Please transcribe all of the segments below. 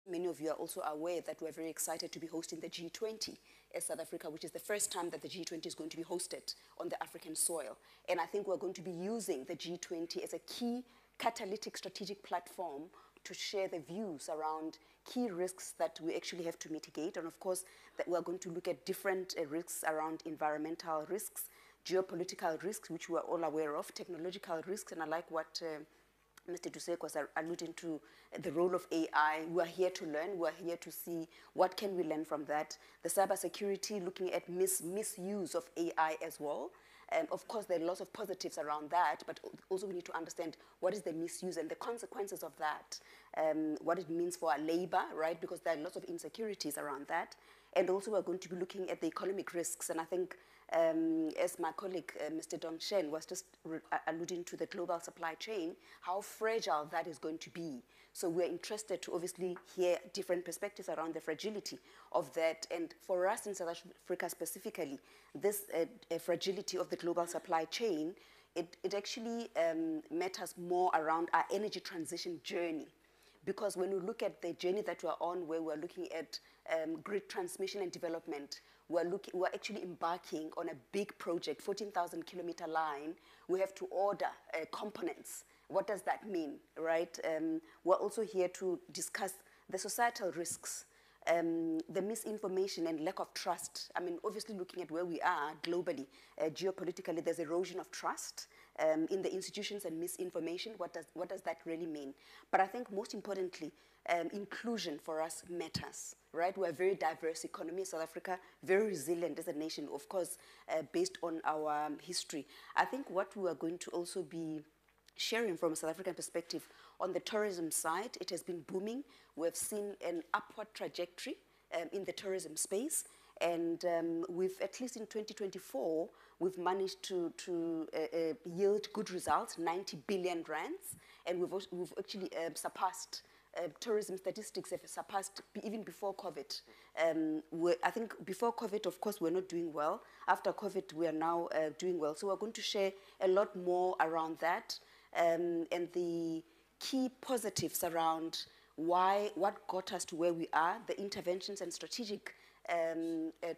Many of you are also aware that we're very excited to be hosting the G20 as South Africa, which is the first time that the G20 is going to be hosted on the African soil. And I think we're going to be using the G20 as a key catalytic strategic platform to share the views around key risks that we actually have to mitigate. And of course, that we're going to look at different risks around environmental risks, geopolitical risks, which we are all aware of, technological risks, and I like what Mr. Dušek was alluding to, the role of AI. We're here to learn. We're here to see what can we learn from that. The cybersecurity, looking at misuse of AI as well. Of course, there are lots of positives around that, but also we need to understand what is the misuse and the consequences of that, what it means for our labor, right? Because there are lots of insecurities around that. And also we're going to be looking at the economic risks. And I think, as my colleague, Mr. Dongsheng, was just alluding to the global supply chain, how fragile that is going to be. So we're interested to obviously hear different perspectives around the fragility of that. And for us in South Africa specifically, this fragility of the global supply chain, it actually matters more around our energy transition journey. Because when we look at the journey that we're on, where we're looking at grid transmission and development, we're actually embarking on a big project, 14,000-kilometer line. We have to order components. What does that mean, right? We're also here to discuss the societal risks, the misinformation and lack of trust. I mean, obviously looking at where we are globally, geopolitically, there's erosion of trust in the institutions and misinformation. What does that really mean? But I think most importantly, inclusion for us matters, right? We're a very diverse economy, South Africa, very resilient as a nation, of course, based on our history. I think what we are going to also be sharing from a South African perspective, on the tourism side, it has been booming. We've seen an upward trajectory in the tourism space. And we've, at least in 2024, we've managed to yield good results, 90 billion rands. And we've actually surpassed, tourism statistics have surpassed even before COVID. I think before COVID, of course, we're not doing well. After COVID, we are now doing well. So we're going to share a lot more around that and the key positives around what got us to where we are, the interventions and strategic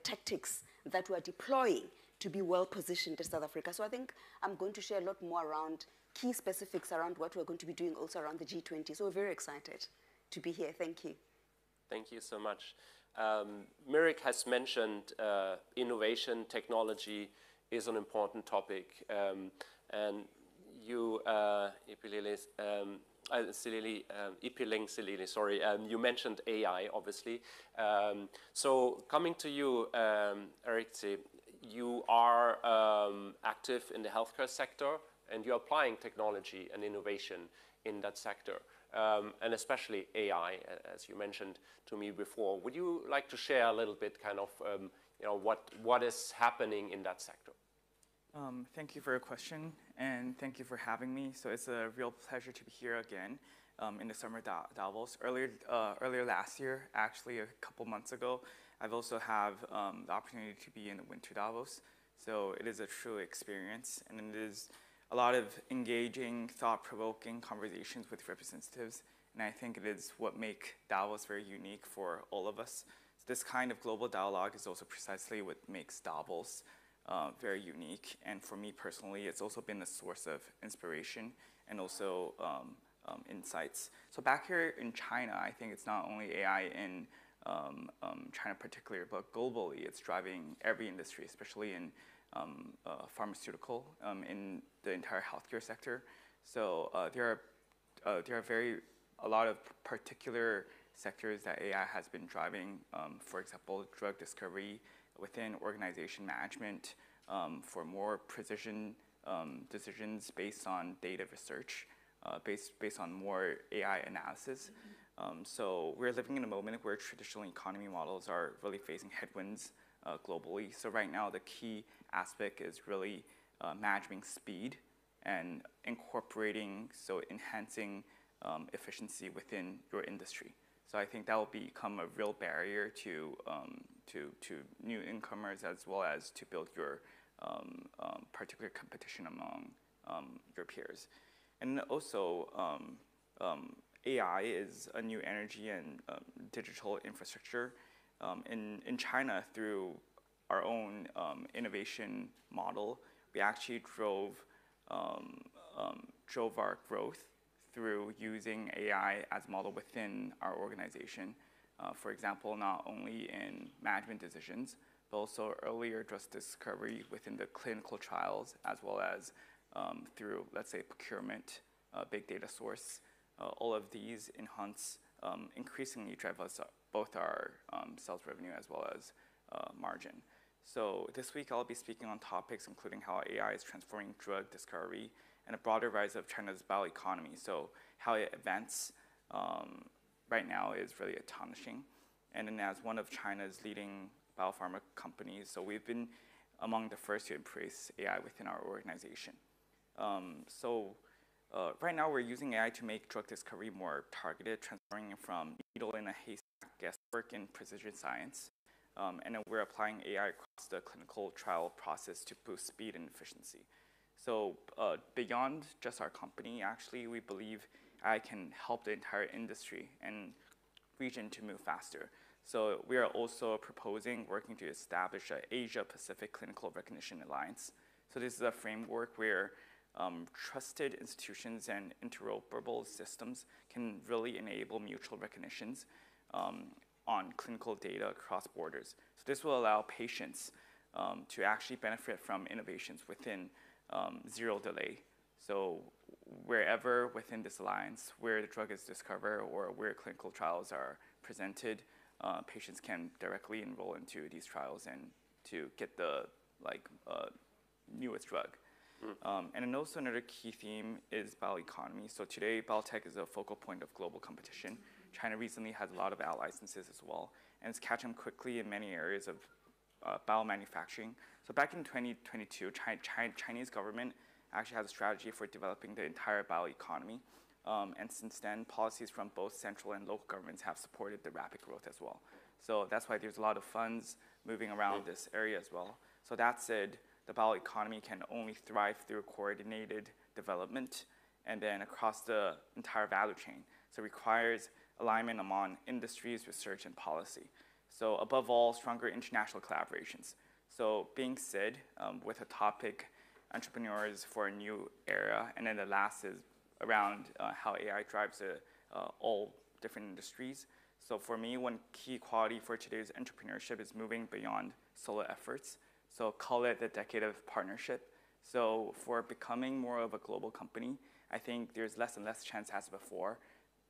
tactics that we're deploying to be well positioned in South Africa. So I think I'm going to share a lot more around key specifics around what we're going to be doing also around the G20. So we're very excited to be here. Thank you. Thank you so much. Mirek has mentioned innovation, technology is an important topic. And you, you mentioned AI, obviously. So coming to you, Eric, you are active in the healthcare sector, and you're applying technology and innovation in that sector, and especially AI, as you mentioned to me before. Would you like to share a little bit kind of what is happening in that sector? Thank you for your question, and thank you for having me. So it's a real pleasure to be here again in the Summer Davos. Earlier last year, actually a couple months ago, I've also have the opportunity to be in the Winter Davos. So it is a true experience, and it is a lot of engaging, thought-provoking conversations with representatives. And I think it is what makes Davos very unique for all of us. So this kind of global dialogue is also precisely what makes Davos very unique. And for me personally, it's also been a source of inspiration and also insights. So back here in China, I think it's not only AI in China particularly, but globally, it's driving every industry, especially in pharmaceutical, in the entire healthcare sector. So there are a lot of particular sectors that AI has been driving. For example, drug discovery within organization management, for more precision decisions based on data research, based on more AI analysis. So we're living in a moment where traditional economy models are really facing headwinds globally. So right now, the key aspect is really managing speed and incorporating, so enhancing efficiency within your industry. So I think that will become a real barrier to new incomers, as well as to build your particular competition among your peers. And also, AI is a new energy and digital infrastructure. In China, through our own innovation model, we actually drove our growth through using AI as a model within our organization. For example, not only in management decisions, but also earlier drug discovery within the clinical trials, as well as through, let's say, procurement, big data source. All of these enhance, increasingly drive us both our sales revenue as well as margin. So this week I'll be speaking on topics including how AI is transforming drug discovery and a broader rise of China's bioeconomy. So how it advances right now is really astonishing. And then as one of China's leading biopharma companies, so we've been among the first to embrace AI within our organization. Right now we're using AI to make drug discovery more targeted, transforming from needle in a haystack guesswork in precision science. And then we're applying AI across the clinical trial process to boost speed and efficiency. So beyond just our company, actually, we believe AI can help the entire industry and region to move faster. So we are also proposing working to establish an Asia-Pacific Clinical Recognition Alliance. So this is a framework where trusted institutions and interoperable systems can really enable mutual recognitions on clinical data across borders. So this will allow patients to actually benefit from innovations within zero delay. So wherever within this alliance, where the drug is discovered or where clinical trials are presented, patients can directly enroll into these trials and to get the newest drug. And then also another key theme is bioeconomy. So today, biotech is a focal point of global competition. China recently has a lot of out-licenses as well, and it's catching quickly in many areas of biomanufacturing. So back in 2022, Chinese government actually has a strategy for developing the entire bioeconomy. And since then, policies from both central and local governments have supported the rapid growth as well. So that's why there's a lot of funds moving around this area as well. So that said, the bioeconomy can only thrive through coordinated development and then across the entire value chain. So it requires alignment among industries, research, and policy. So above all, stronger international collaborations. So being said, with a topic, entrepreneurs for a new era, and then the last is around how AI drives all different industries. So for me, one key quality for today's entrepreneurship is moving beyond solo efforts. So call it the decade of partnership. So for becoming more of a global company, I think there's less and less chance as before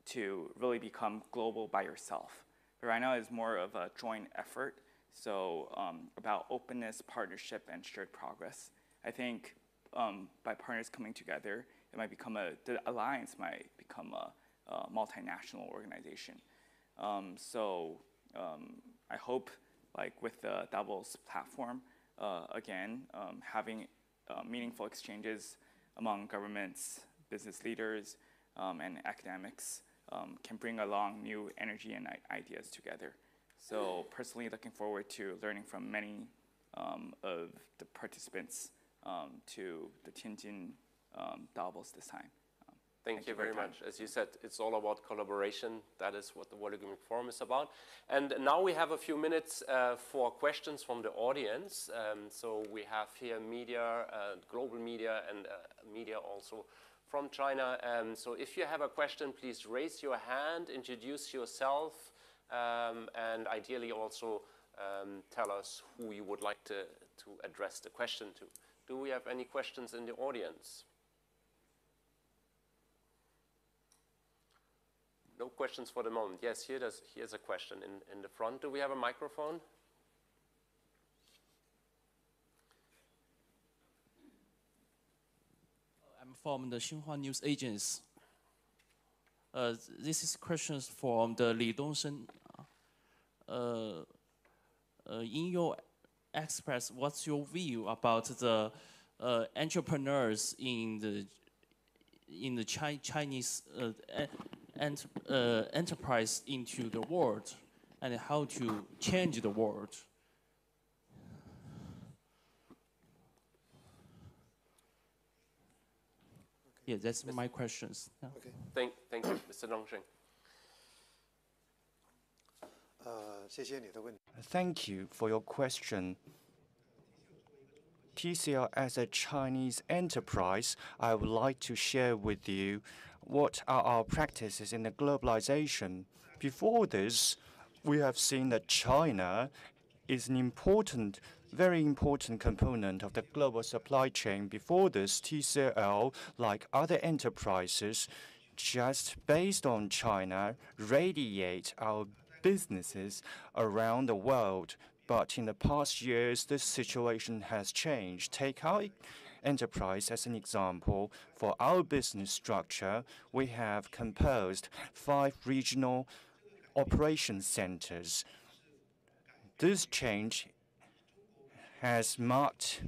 to really become global by yourself. But right now it's more of a joint effort. So about openness, partnership, and shared progress. I think by partners coming together, it might become the alliance might become a multinational organization. I hope, like with the Davos platform, again, having meaningful exchanges among governments, business leaders, and academics can bring along new energy and ideas together. So personally looking forward to learning from many of the participants to the Tianjin Davos this time. Thank you very much. As you said, it's all about collaboration. That is what the World Economic Forum is about. And now we have a few minutes for questions from the audience. So we have here media, global media, and media also from China. So if you have a question, please raise your hand, introduce yourself, and ideally also tell us who you would like to address the question to. Do we have any questions in the audience? No questions for the moment. Yes, here's a question in the front. Do we have a microphone? I'm from the Xinhua News Agency. This is questions from the Li Dongsheng. In your express, what's your view about the entrepreneurs in the Chinese enterprise into the world, and how to change the world? Yeah, that's my questions. Yeah. Okay. Thank you, Mr. Dongsheng. Thank you for your question. TCL as a Chinese enterprise, I would like to share with you what are our practices in the globalization. Before this, we have seen that China is an important, very important component of the global supply chain. Before this, TCL, like other enterprises, just based on China, radiate our businesses around the world. But in the past years, this situation has changed. Take our enterprise as an example. For our business structure, we have composed 5 regional operation centers. This change has marked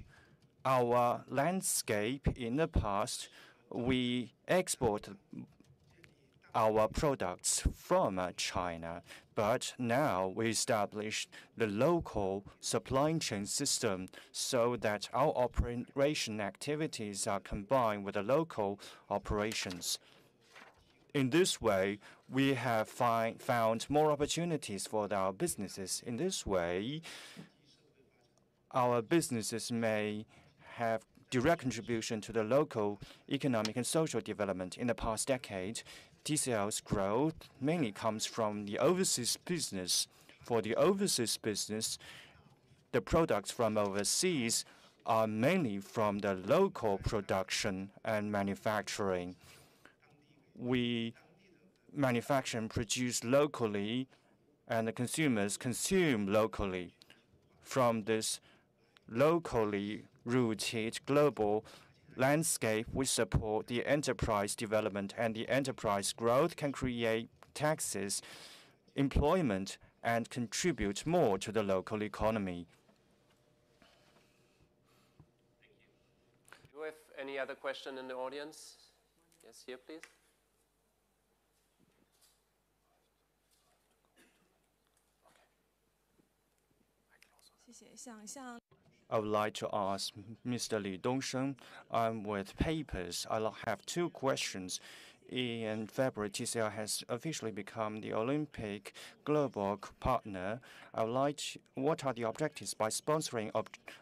our landscape. In the past, we export our products from China, but now we established the local supply chain system so that our operation activities are combined with the local operations. In this way, we have found more opportunities for our businesses. In this way, our businesses may have direct contribution to the local economic and social development. In the past decade, TCL's growth mainly comes from the overseas business. For the overseas business, the products from overseas are mainly from the local production and manufacturing. We manufacture and produce locally, and the consumers consume locally. From this locally rooted global landscape, we support the enterprise development, and the enterprise growth can create taxes, employment, and contribute more to the local economy. Do you have any other question in the audience? Yes, here, please. I would like to ask Mr. Li Dongsheng, I'm with papers. I have 2 questions. In February, TCL has officially become the Olympic global partner. I would like to, what are the objectives by sponsoring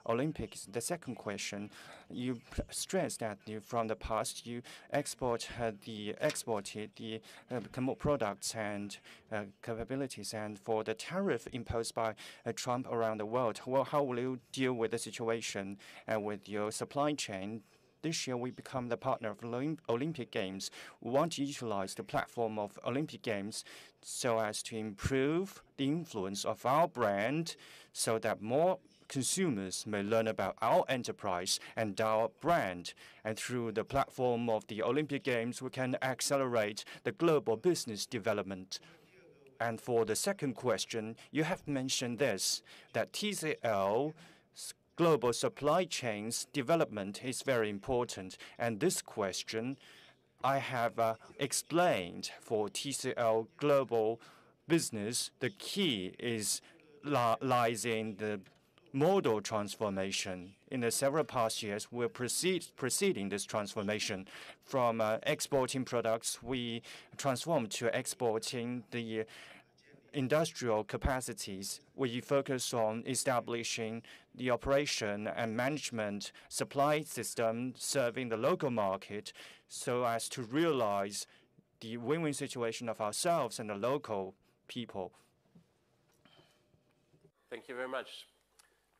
Olympics? The second question, you stressed that from the past you exported the products and capabilities, and for the tariff imposed by Trump around the world, well, how will you deal with the situation and with your supply chain? This year, we become the partner of Olympic Games. We want to utilize the platform of Olympic Games so as to improve the influence of our brand so that more consumers may learn about our enterprise and our brand. And through the platform of the Olympic Games, we can accelerate the global business development. And for the second question, you have mentioned this, that TCL global supply chains development is very important. And this question I have explained for TCL global business. The key lies in the model transformation. In the several past years, we're proceeding this transformation. From exporting products, we transformed to exporting the industrial capacities. We focus on establishing the operation and management supply system serving the local market so as to realize the win-win situation of ourselves and the local people. Thank you very much.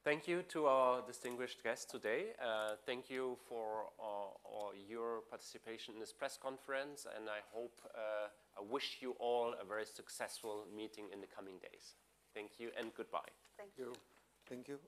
Thank you to our distinguished guests today. Thank you for your participation in this press conference, and I wish you all a very successful meeting in the coming days. Thank you and goodbye. Thank you. Thank you.